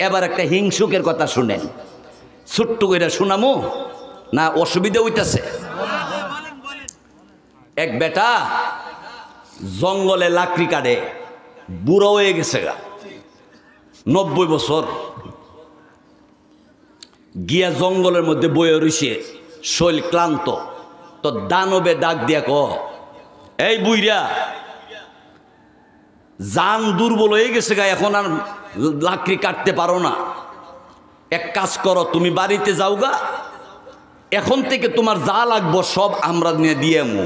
এবার একটা হিংসুকের কথা শুনেন, ছোট্ট করে শোনামো না অসুবিধা হইতেছে? এক বেটা জঙ্গলে লাকড়ি কাটে, বুড়ো হয়ে গেছে গা, 90 বছর। গিয়া জঙ্গলের মধ্যে বয়ে রইছে, শৈল ক্লান্ত। তো দানবে ডাক দিয়া ক, এই বুইরা, জান দুর্বল হয়ে গেছে গা, এখন আর লাকড়ি কাটতে পারো না। এক কাজ করো, তুমি বাড়িতে যাও গা, এখন থেকে তোমার যা লাগবো সব আমরা নিয়ে দিয়ে মু।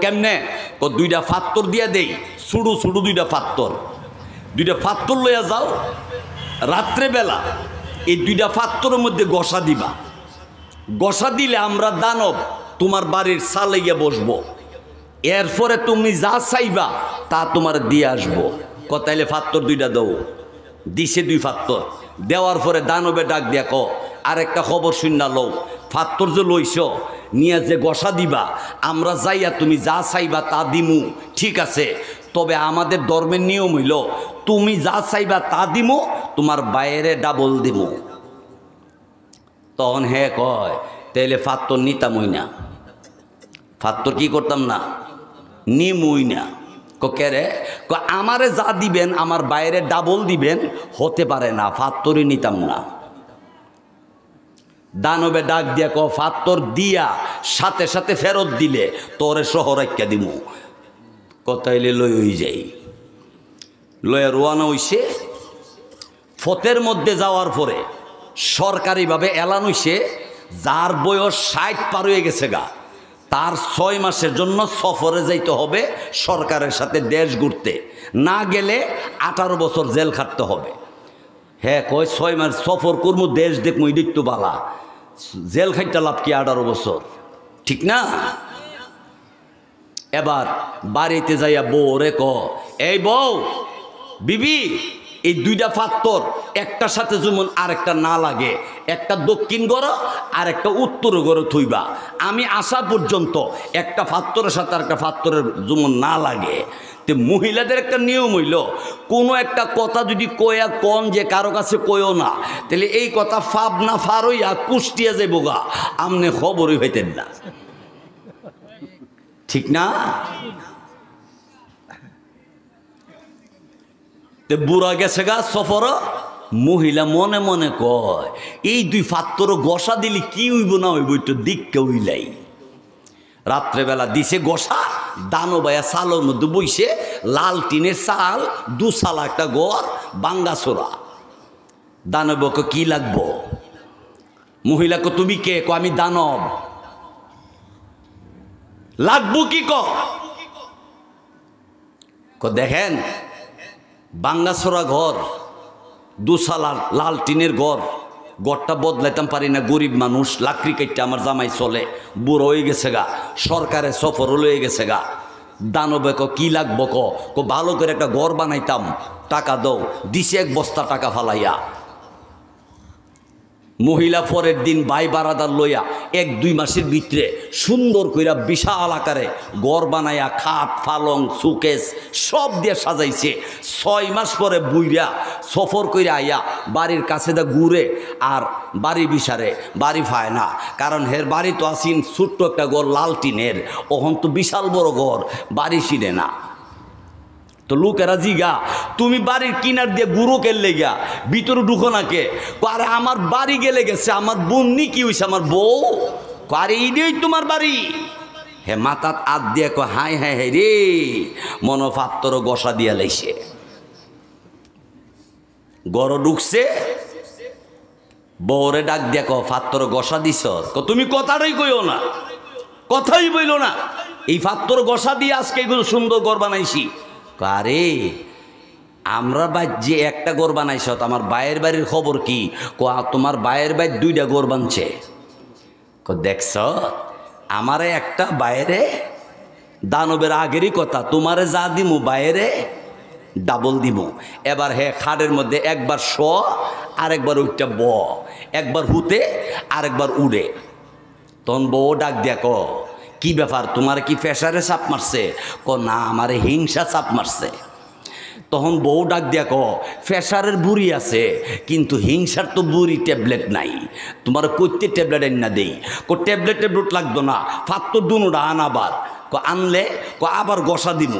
কেমনে? দুইটা ফাত্তর দিয়া দেই, ছুড়ু ছুড়ু দুইটা ফাত্তর লইয়া যাও। রাত্রেবেলা এই দুইটা ফাত্তরের মধ্যে গসা দিবা, গসা দিলে আমরা দানব তোমার বাড়ির ছালে গিয়ে বসবো, এরপরে তুমি যা চাইবা তা তোমার দিয়ে আসবো। তাইলে ফাত্তর দুইটা দাও। দিছে 2 ফাত্তর, দেওয়ার পরে দানবে ডাক দিয়া ক, আর একটা খবর শুননা লও, ফাত্তর যে লইছ নিয়ে যে গসা দিবা, আমরা যাইয়া তুমি যা চাইবা তা দিমু, ঠিক আছে? তবে আমাদের ধর্মের নিয়ম হইল তুমি যা চাইবা তা দিমু, তোমার বাইরে ডাবল দিমু। তখন হ্যাঁ কয়, তাইলে ফাত্তর নিতামই না। ফাত্তর কি করতাম না? নিমুই না। কেরে? আমারে যা দিবেন আমার বাইরে ডাবল দিবেন, হতে পারে না, ফাত্তরই নিতাম না। দানবে ডাক দিয়া ক, ফাত্তর দিয়া সাথে সাথে ফেরত দিলে তোরে শহর আইক্যা দিমু। তাইলে লই হই যাই। লয়া রোয়ানা হইছে। ফতের মধ্যে যাওয়ার পরে সরকারিভাবে এলান হইছে, যার বয়স 60 পার হয়ে গেছে গা, তার 6 মাসের জন্য সফরে যাইতে হবে সরকারের সাথে দেশ ঘুরতে, না গেলে 18 বছর জেল খাটতে হবে। হ্যাঁ কয় 6 মাস সফর করবো, দেশ দেখবো, এদিক তো বালা, জেল খাইতে লাভ কি 18 বছর, ঠিক না? এবার বাড়িতে যাইয়া বউ রে ক, এই বউ, বিবি, এই 2টা ফাত্তর একটার সাথে যেমন আরেকটা না লাগে, একটা দক্ষিণ গড় আর একটা উত্তর গড় থইবা, আমি আসা পর্যন্ত একটা ফাত্তরের সাথে আরেকটা ফাত্তরের যেমন না লাগে। তো মহিলাদের একটা নিয়ম হইল, কোনো একটা কথা যদি কয়া কন যে কারো কাছে কইও না, তাহলে এই কথা ফাব না ফার হইয়া কুষ্টিয়া যাইব গা, আমনে খবরই হইতেন না, ঠিক না? বুড়া গেছে গা সফর, মহিলা মনে মনে কয়, এই 2 ফাত্তর গসা দিলি কি হইব না হইব একটু দিককে হইলাই। রাত্রেবেলা দিছে গসা, দানবায়া চালের মধ্যে বইছে, লাল টিনের চাল, 2 সালা একটা ঘর, বাঙ্গাসোরা। দানবকে কি লাগবো? মহিলাকে তুমি কে? আমি দানব। লাগবো কি? দেখেন, বাঙ্গাসোরা ঘর, 2 সালা লাল টিনের ঘর, ঘরটা বদলাইতাম পারি না, গরিব মানুষ, লাকড়ি কাটতে আমার জামাই চলে, বুড়ো হয়ে গেছে গা, সরকারের সফর লয়ে গেছে গা। দানবে কি লাগবো? ভালো করে একটা ঘর বানাইতাম, টাকা দাও। দিছে 1 বস্তা টাকা ফালাইয়া। মহিলা পরের দিন ভাই বারাদার লইয়া 1-2 মাসের ভিতরে সুন্দর কইরা বিশাল আকারে ঘর বানাইয়া, খাট পালং সুকেস সব দিয়ে সাজাইছে। 6 মাস পরে বুইরা সফর কইরা আইয়া বাড়ির কাছে দা ঘুরে, আর বাড়ি বিচারে বাড়ি পায় না, কারণ হের বাড়ি তো আসিন ছোট্ট একটা ঘর লাল টিনের, ওখান তো বিশাল বড় ঘর, বাড়ি চিনে না। তো লোকেরা জিগা, তুমি বাড়ির কিনার দিয়ে গুঁড়ো কেলে গা, ভিতরে ঢুকো না কে? আরে আমার বাড়ি গেলে গেছে, আমার বন্যি কি হয়েছে, আমার বউ। আরে এইটাই তোমার বাড়ি। হে মাথাত হাত দিয়ে কয়, হাই হাই হাই রে, মনোফাত্তর গসা দিয়া লাইছে। গড় ঢুকছে, বউরে ডাক দিয়া ক, ফাত্তর গসা দিছ? তুমি কথাটাই কইও না, কথাই বইল না, এই ফাত্তর গসা দিয়ে আজকে এগুলো সুন্দর ঘর বানাইছি। আরে আমরা যে একটা ঘর বানাইছ, আমার বাইরের বাড়ির খবর কি? তোমার বাইরের বাড়ি 2টা ঘর বানছে। দেখছ, আমারে একটা বাইরে, দানবের আগেরই কথা, তোমারে যা দিমু বাইরে ডাবল দিমু। এবার হে খাটের মধ্যে একবার শ, আরেকবার ওইটা ব, একবার হুতে আরেকবার উড়ে। তখন বউ ডাক দিয়া ক, কি ব্যাপার, তোমার কি প্রেসারে চাপ মারছে? না, আমারে হিংসা চাপ মারছে। তখন বউ ডাক দিয়া ক প্রেশারের বুড়ি আছে কিন্তু হিংসার তো বুড়ি ট্যাবলেট নাই, তোমার কইতে ট্যাবলেট আন না দেই। ট্যাবলেট লাগতো না, ফাত তো দুনোটা আনাবার আনলে আবার গসা দিব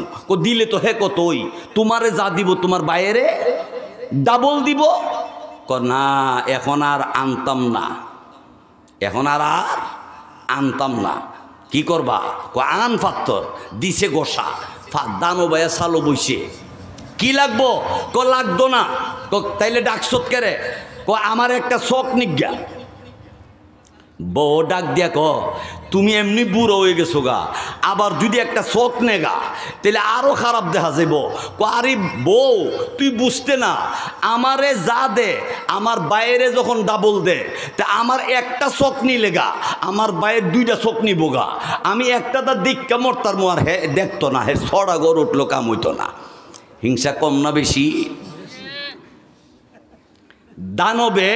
দিলে তো হে কতই, তোমারে যা দিব তোমার বাইরে ডাবল দিব। না এখন আর আনতাম না, এখন আর আনতাম না। কি করবা? আন ফাত্তর দিছে গোসা দানো বায়া সালো বইছে। কি লাগবো? লাগতো না। তাইলে ডাকসত কেরে? আমার একটা শখ নিজ্ঞা। বউ ডাক দিয়া তুমি এমনি বুড়ো হয়ে গেছো গা, আবার যদি একটা শখ নেগা তাহলে আরো খারাপ দেখা যাইব। আরে বউ তুই বুঝতে না, আমারে যা দে আমার বাইরে যখন ডাবল দে তা আমার একটা শখ নিলে গা আমার বাইরের দুইটা শখ নিব গা। আমি একটা তার দিকটা মরতার মোয়ার হে দেখতো না, হে ছড়া গর উঠলো কাম হইতো না। হিংসা কম না বেশি? দানবে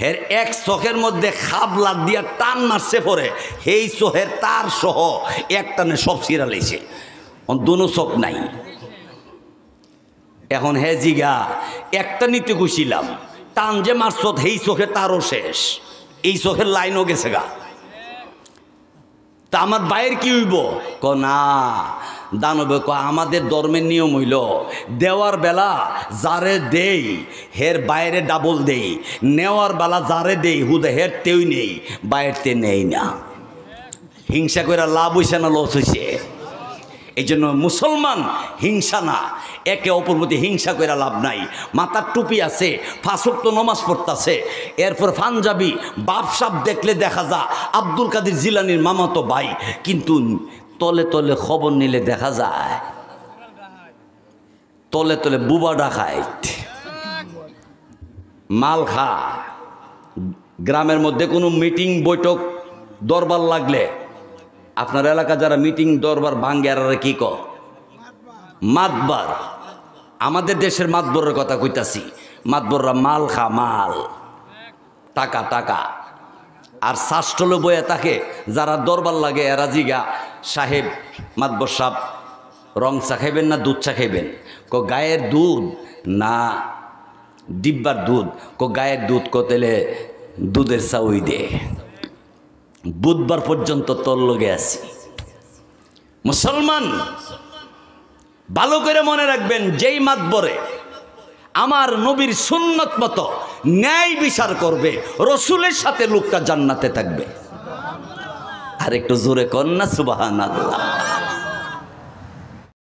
হের এক চোখের মধ্যে খাবলা দিয়া টান মারছে পরে সেই চোখের তার সহ এক টানে সব ছিঁড়া লেছে, দুনো চোখ নাই। এখন হে জিগা একটা নিতে গুছিলাম, টান যে মারছত সেই চোখে তারও শেষ, এই চোখের লাইনও গেছে গা। তা আমার বাইরের কি হইব? না দানবে আমাদের ধর্মের নিয়ম হইল দেওয়ার বেলা যারে দেই হের বাইরে ডাবল দেই, নেওয়ার বেলা যারে দেই হুদে হের তেই নেই, বাইরতে নেই না। হিংসা করে লাভ হইছে না লস হইছে? এই জন্য মুসলমান হিংসা না, একে অপর প্রতি হিংসা করে লাভ নাই। মাথার টুপি আছে, 5 ওয়াক্ত নমাজ পড়তাছে, এরপর পাঞ্জাবি বাপসাপ দেখলে দেখা যা আব্দুল কাদের জিলানির মামাতো ভাই, কিন্তু তলে তলে খবর নিলে দেখা যায় তলে তলে বুবা ডাকাইত, মাল খা। গ্রামের মধ্যে কোনো মিটিং বৈঠক দরবার লাগলে আপনার এলাকা যারা মিটিং দরবার ভাঙ্গে আর কি মাতবার, আমাদের দেশের মাতবরের কথা কইতাছি, মাতবররা মাল খা, মাল টাকা টাকা। আর শাস্টলে বইয়া তাকে যারা দরবার লাগে এরা জিগা সাহেব মাতবর সাহেব রং চা খাইবেন না দুধ চা খাইবেন? গায়ের দুধ না ডিব্বার দুধ? গায়ের দুধ তেলে দুধের চা ওই দে। বুধবার পর্যন্ত তোর লগে আছি। মুসলমান ভালো করে মনে রাখবেন, যেই মাতবরে আমার নবীর সুন্নত মতো ন্যায় বিচার করবে রসুলের সাথে লোকটা জান্নাতে থাকবে। আর একটু জোরে কর না সুবহানাল্লাহ।